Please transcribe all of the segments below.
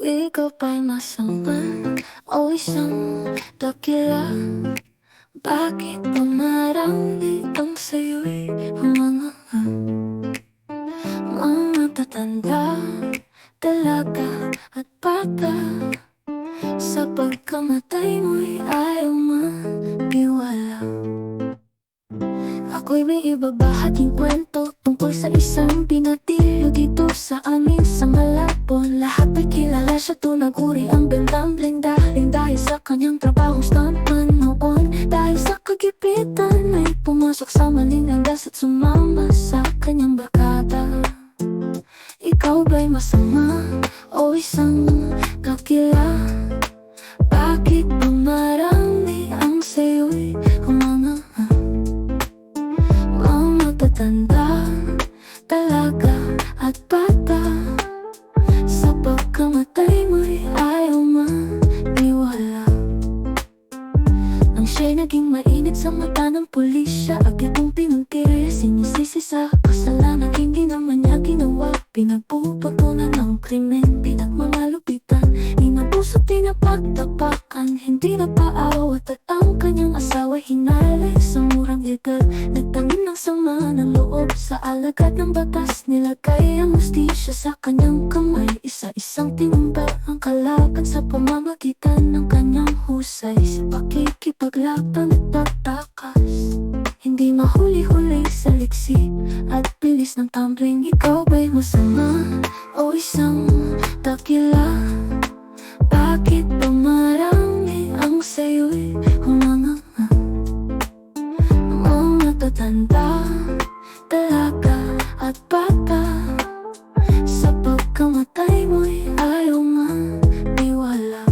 Ikaw ba'y masama o isang dakila? Bakit ba marami ang sa'yo'y humanga? Mga matatanda, dalaga at bata, sa pagkamatay mo'y ayaw maniwala. Ako'y may ibabahating kwento tungkol sa isang binatilyo dito sa amin sa Malabon. Lahat ay kilala siya, tunag-uri ang bentambling dahil sa kanyang trabahong stuntman noon. Dahil sa kagipitan ay pumasok sa maling landas at sumama sa kanyang barkada. Ikaw ba'y masama o isang kakila? Bakit ba marami ang sa'yo'y humanga? Matatanda, dalaga at bata, sa pagkamatay mo'y ayaw maniwala. Nang siya'y naging mainit sa mata ng pulisya, agad mong pinagtiri, sinisisi sa kasalanan hindi naman niya ginawa. Pinagpuputunan ng krimen, pinagmamalupitan, inabusot, pinapagtapakan, hindi na paawat at ang kanyang asawa hinalay sa murang edad. Nagtangin ng sama ng loob sa alagad ng batas, nilagay ang hustisya sa kanyang kamay. Isa-isang tinumba ang kalaban sa pamamagitan ng kanyang husay. Sa pakikipaglaban at pagtakas, hindi mahuli-huli sa liksi at bilis ng tumbling. Ikaw ba'y masama o isang dakila? Bakit ba marami ang sa'yo'y humanga? Mga matatanda, dalaga at bata, sa pagkamatay mo'y ayaw maniwala.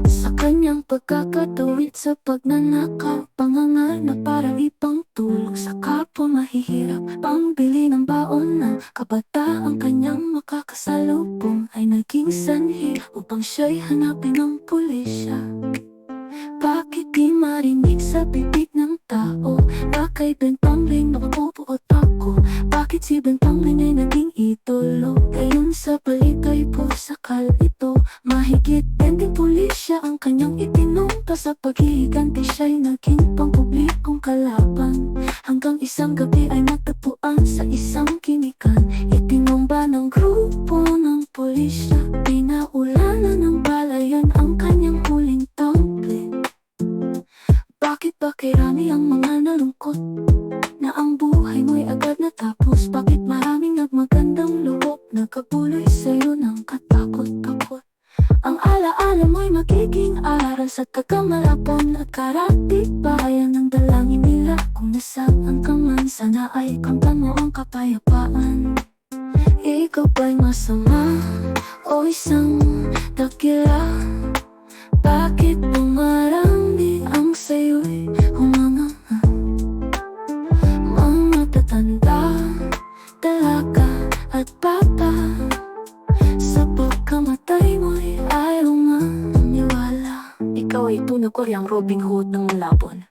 Sa kanyang pagkakatawid sa pagnanakaw, panganganak para ipang tulong sa kapwa mahihirap, pambili ng baon ng kabataan kanyang makakasalubong, ay naging sanhi upang siya'y hanapin ng pulisya. Bakit di marinig sa bibig ng tao? Bakit Ben Pangling nakapupuot ako? Bakit si Ben Pangling ay naging idolo? Ngayon sa balik ay pusakal ito. Mahigit 20 pulisya ang kanyang itinumpa, sa paghihiganti siya'y naging pangpublikong kalaban. Hanggang isang gabi ay natagpuan sa isang kinikan, itinumba ng grupo ng pulisya. Pinaulanan ng balayan ang kanyang huling tumbling. Bakit ba kirami ang mga nalungkot na ang buhay mo'y agad natapos? Bakit maraming nagmagandang loob nagkabuloy sa'yo ng katakot-takot? Ang alaala mo'y magiging aral sa taga-Malabon at Karatibayan ng dalangin nila. Kung nasaan ka man, sana ay kamtan mo ang kapayapaan. Ikaw ba'y masama o isang dakila? Bakit ba marami ang sa'yo'y humanga? Mga matatanda, dalaga at bata, sa pagkamatay mo'y ayaw maniwala. Ikaw ay tunay ko yang Robin Hood ng Malabon.